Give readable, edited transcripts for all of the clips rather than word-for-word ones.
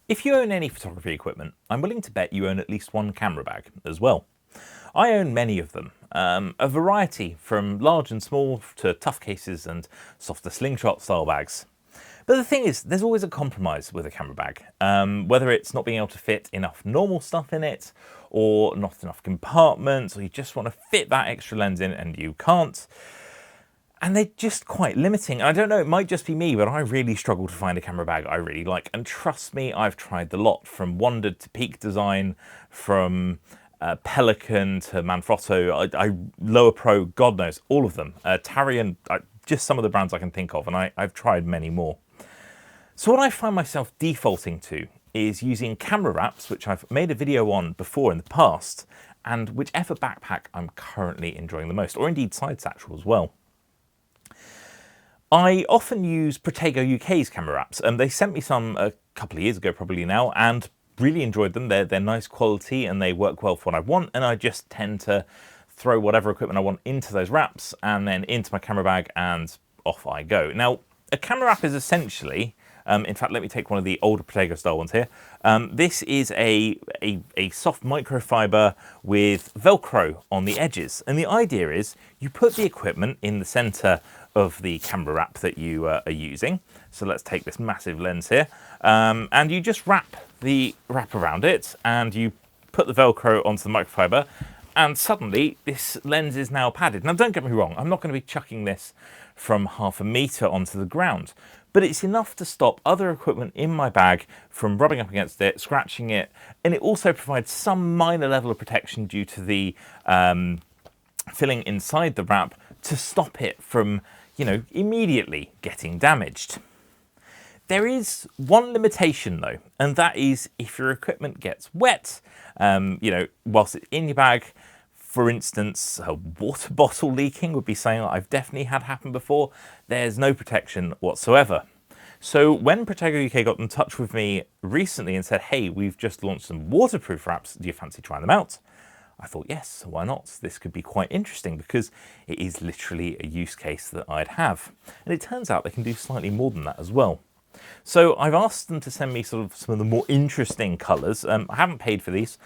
If you own any photography equipment, I'm willing to bet you own at least one camera bag as well. I own many of them, a variety from large and small to tough cases and softer slingshot style bags. But the thing is, there's always a compromise with a camera bag, whether it's not being able to fit enough normal stuff in it, or not enough compartments, or you just want to fit that extra lens in and you can't. And they're just quite limiting. I don't know, it might just be me, but I really struggle to find a camera bag I really like. And trust me, I've tried the lot, from Wandered to Peak Design, from Pelican to Manfrotto, Lower Pro, God knows, all of them. Tarian, just some of the brands I can think of, and I've tried many more. So what I find myself defaulting to is using camera wraps, which I've made a video on before in the past, and whichever backpack I'm currently enjoying the most, or indeed side satchel as well. I often use Protego UK's camera wraps. They sent me some a couple of years ago probably now, and really enjoyed them. They're nice quality and they work well for what I want, and I just tend to throw whatever equipment I want into those wraps and then into my camera bag and off I go. Now, a camera wrap is essentially, in fact, let me take one of the older Protego style ones here. This is a soft microfiber with Velcro on the edges. And the idea is you put the equipment in the center of the camera wrap that you are using. So let's take this massive lens here. And you just wrap the wrap around it and you put the Velcro onto the microfiber, and suddenly this lens is now padded. Now don't get me wrong, I'm not going to be chucking this from 1/2 meter onto the ground, but it's enough to stop other equipment in my bag from rubbing up against it, scratching it, and it also provides some minor level of protection due to the filling inside the wrap to stop it from, immediately getting damaged. There is one limitation though, and that is if your equipment gets wet, whilst it's in your bag. For instance, a water bottle leaking would be something that I've definitely had happen before. There's no protection whatsoever. So when Protego UK got in touch with me recently and said, hey, we've just launched some waterproof wraps, do you fancy trying them out? I thought, yes, why not? This could be quite interesting because it is literally a use case that I'd have. And it turns out they can do slightly more than that as well. So I've asked them to send me sort of some of the more interesting colours. I haven't paid for these,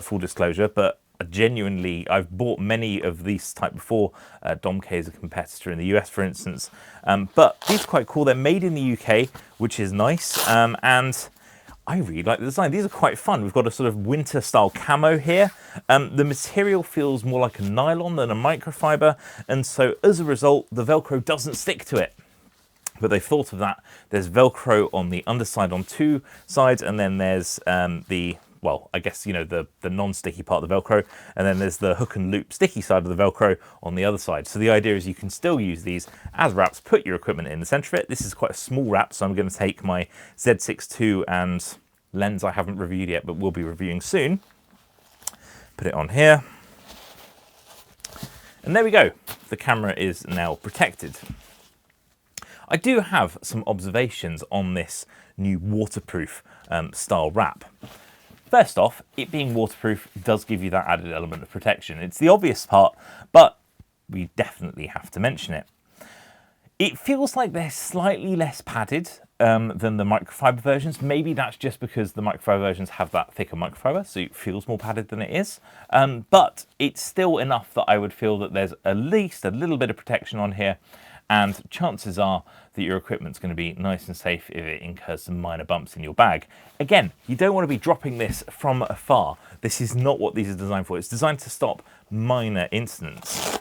full disclosure, but genuinely, I've bought many of these type before. Domke is a competitor in the US, for instance. But these are quite cool. They're made in the UK, which is nice. And I really like the design. These are quite fun. We've got a sort of winter style camo here. The material feels more like a nylon than a microfiber. And so as a result, the Velcro doesn't stick to it. But they've thought of that. There's Velcro on the underside on two sides, and then there's the non-sticky part of the Velcro, and then there's the hook and loop sticky side of the Velcro on the other side. So the idea is you can still use these as wraps, put your equipment in the center of it. This is quite a small wrap, so I'm going to take my Z6 II and lens I haven't reviewed yet, but we'll be reviewing soon. Put it on here. And there we go. The camera is now protected. I do have some observations on this new waterproof style wrap. First off, it being waterproof does give you that added element of protection. It's the obvious part, but we definitely have to mention it. It feels like they're slightly less padded than the microfiber versions. Maybe that's just because the microfiber versions have that thicker microfiber, so it feels more padded than it is. But it's still enough that I would feel that there's at least a little bit of protection on here, and chances are that your equipment's going to be nice and safe if it incurs some minor bumps in your bag. Again, you don't want to be dropping this from afar. This is not what these are designed for. It's designed to stop minor incidents.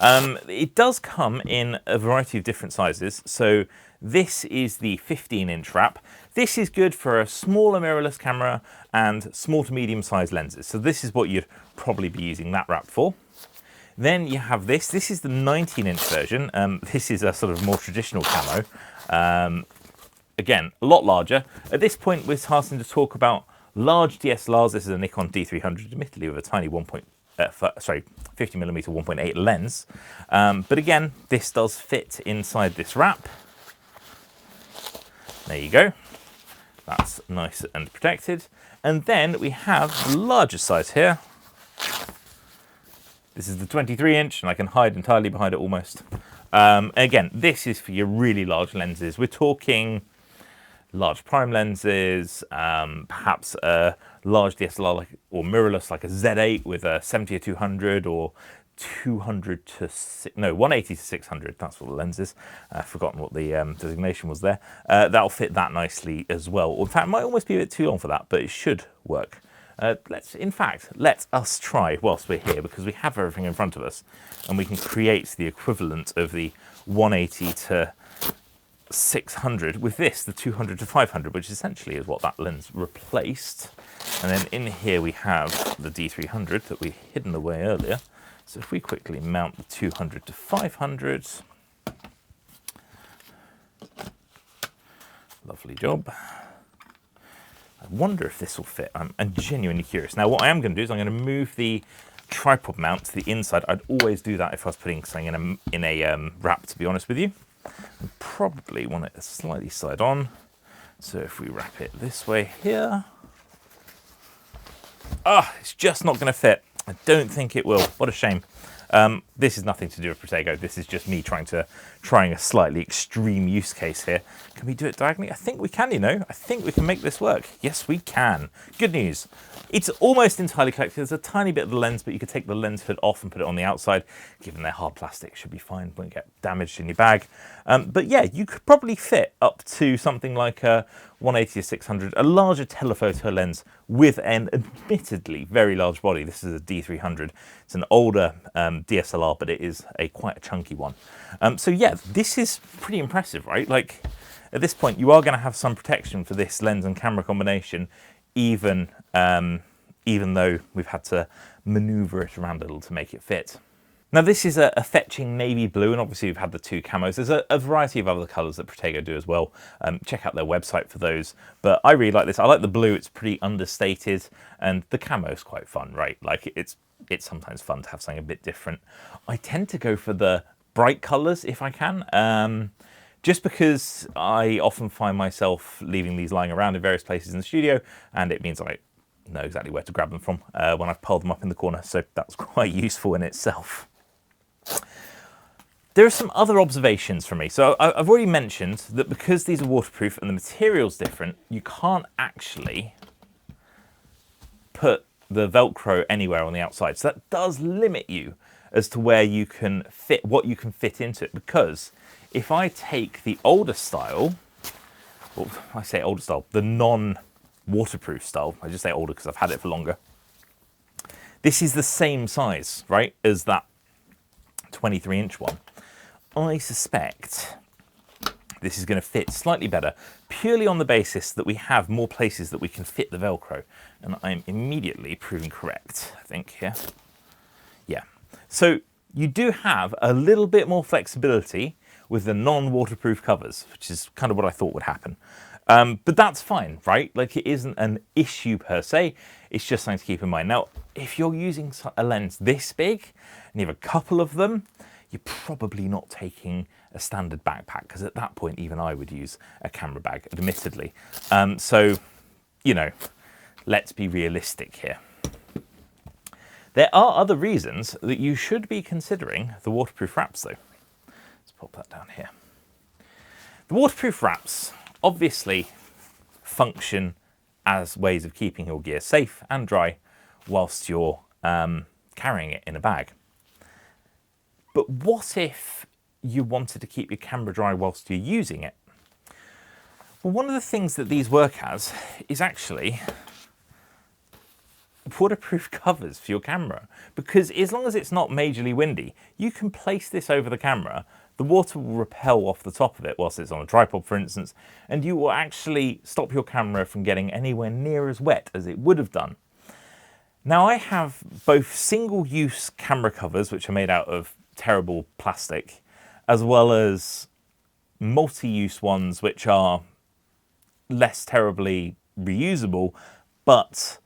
It does come in a variety of different sizes. So this is the 15-inch wrap. This is good for a smaller mirrorless camera and small to medium-sized lenses. So this is what you'd probably be using that wrap for. Then you have this. This is the 19-inch version. This is a sort of more traditional camo. Again, a lot larger. At this point, we're starting to talk about large DSLRs. This is a Nikon D300, admittedly with a tiny 50mm 1.8 lens. But again, this does fit inside this wrap. There you go. That's nice and protected. And then we have the larger size here. This is the 23-inch, and I can hide entirely behind it almost. Again, this is for your really large lenses. We're talking large prime lenses, perhaps a large DSLR or mirrorless like a Z8 with a 70 to 200 or 200 to 180 to 600. That's what the lens is. I've forgotten what the designation was there. That'll fit that nicely as well. Or in fact, it might almost be a bit too long for that, but it should work. Let us try whilst we're here, because we have everything in front of us, and we can create the equivalent of the 180 to 600 with this, the 200 to 500, which essentially is what that lens replaced. And then in here we have the D300 that we hidden away earlier. So if we quickly mount the 200 to 500, lovely job. I wonder if this will fit. I'm genuinely curious. Now what I am going to do is I'm going to move the tripod mount to the inside. I'd always do that if I was putting something in a wrap, to be honest with you. I probably want it slightly side on. So if we wrap it this way here. It's just not going to fit. I don't think it will. What a shame. This is nothing to do with Protego. This is just me trying a slightly extreme use case here. Can we do it diagonally? I think we can, you know. I think we can make this work. Yes, we can. Good news. It's almost entirely collected. There's a tiny bit of the lens, but you could take the lens hood off and put it on the outside. Given they're hard plastic, should be fine. Won't get damaged in your bag. But yeah, you could probably fit up to something like a 180 to 600, a larger telephoto lens with an admittedly very large body. This is a D300. It's an older DSLR, but it is quite a chunky one. So yeah, this is pretty impressive, right? Like at this point, you are going to have some protection for this lens and camera combination, even though we've had to maneuver it around a little to make it fit. Now this is a fetching navy blue, and obviously we've had the two camos. There's a variety of other colours that Protego do as well. Check out their website for those. But I really like this. I like the blue. It's pretty understated, and the camo is quite fun, right? Like it's sometimes fun to have something a bit different. I tend to go for the bright colours if I can, just because I often find myself leaving these lying around in various places in the studio, and it means I know exactly where to grab them from when I've piled them up in the corner. So that's quite useful in itself. There are some other observations from me. So I've already mentioned that because these are waterproof and the material's different, you can't actually put the Velcro anywhere on the outside. So that does limit you as to where you can fit, what you can fit into it. Because if I take the older style, well, I say older style, the non-waterproof style, I just say older because I've had it for longer. This is the same size, right, as that 23-inch one. I suspect this is going to fit slightly better, purely on the basis that we have more places that we can fit the Velcro. And I'm immediately proving correct, I think, here. Yeah. So you do have a little bit more flexibility with the non-waterproof covers, which is kind of what I thought would happen. But that's fine, right? Like it isn't an issue per se. It's just something to keep in mind. Now, if you're using a lens this big and you have a couple of them, you're probably not taking a standard backpack, because at that point, even I would use a camera bag, admittedly. So, you know, let's be realistic here. There are other reasons that you should be considering the waterproof wraps, though. Let's pop that down here. The waterproof wraps obviously function as ways of keeping your gear safe and dry whilst you're carrying it in a bag. But what if you wanted to keep your camera dry whilst you're using it? Well, one of the things that these work as is actually waterproof covers for your camera, because as long as it's not majorly windy, you can place this over the camera. The water will repel off the top of it whilst it's on a tripod, for instance, and you will actually stop your camera from getting anywhere near as wet as it would have done. Now, I have both single-use camera covers, which are made out of terrible plastic, as well as multi-use ones, which are less terribly reusable, but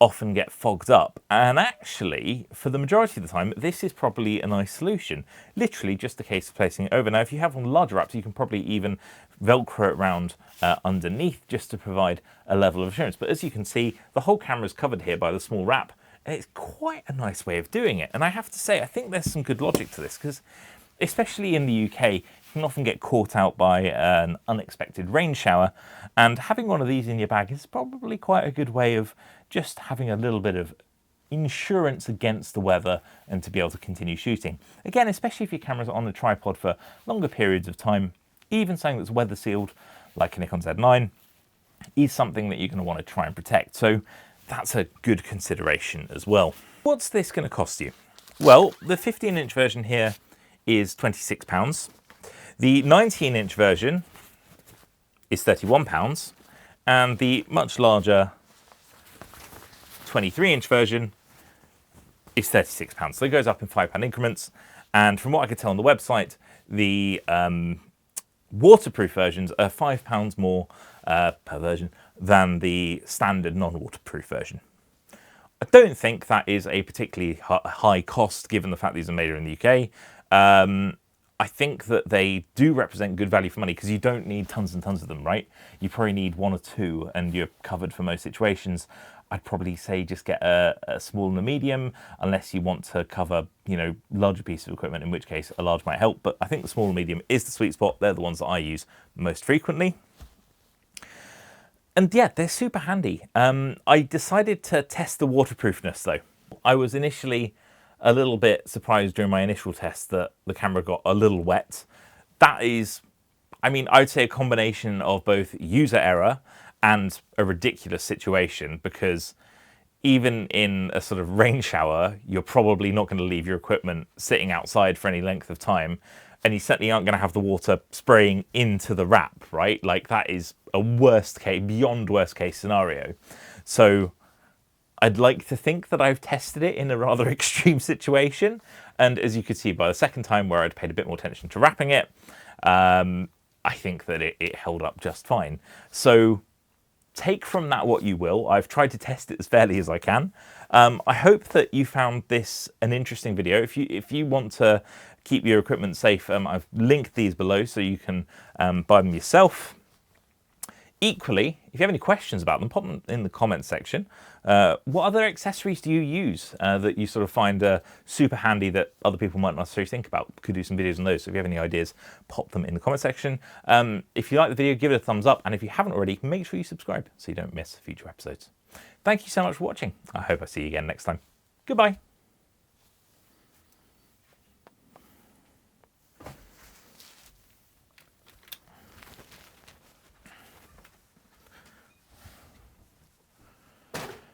often get fogged up. And actually, for the majority of the time, this is probably a nice solution. Literally just a case of placing it over. Now, if you have one larger wraps, you can probably even Velcro it around underneath just to provide a level of assurance. But as you can see, the whole camera is covered here by the small wrap, and it's quite a nice way of doing it. And I have to say, I think there's some good logic to this, because especially in the UK, can often get caught out by an unexpected rain shower, and having one of these in your bag is probably quite a good way of just having a little bit of insurance against the weather and to be able to continue shooting. Again, especially if your camera's on a tripod for longer periods of time, even something that's weather sealed, like a Nikon Z9, is something that you're going to want to try and protect. So that's a good consideration as well. What's this going to cost you? Well, the 15-inch version here is £26. The 19-inch version is £31, and the much larger 23-inch version is £36. So it goes up in £5 increments. And from what I could tell on the website, the waterproof versions are £5 more per version than the standard non-waterproof version. I don't think that is a particularly high cost given the fact these are made here in the UK. I think that they do represent good value for money because you don't need tons and tons of them, right? You probably need one or two and you're covered for most situations. I'd probably say just get a small and a medium, unless you want to cover, you know, larger pieces of equipment, in which case a large might help. But I think the small and medium is the sweet spot. They're the ones that I use most frequently. And yeah, they're super handy. I decided to test the waterproofness though. I was initially a little bit surprised during my initial test that the camera got a little wet. That is, I mean, I would say a combination of both user error and a ridiculous situation, because even in a sort of rain shower, you're probably not going to leave your equipment sitting outside for any length of time, and you certainly aren't going to have the water spraying into the wrap, right? Like that is a worst case, beyond worst case scenario. So I'd like to think that I've tested it in a rather extreme situation, and as you could see by the second time where I'd paid a bit more attention to wrapping it, I think that it held up just fine. So take from that what you will. I've tried to test it as fairly as I can. I hope that you found this an interesting video. If you want to keep your equipment safe, I've linked these below so you can buy them yourself. Equally, if you have any questions about them, pop them in the comments section. What other accessories do you use that you sort of find super handy that other people might not necessarily think about? Could do some videos on those. So if you have any ideas, pop them in the comment section. If you like the video, give it a thumbs up. And if you haven't already, make sure you subscribe so you don't miss future episodes. Thank you so much for watching. I hope I see you again next time. Goodbye.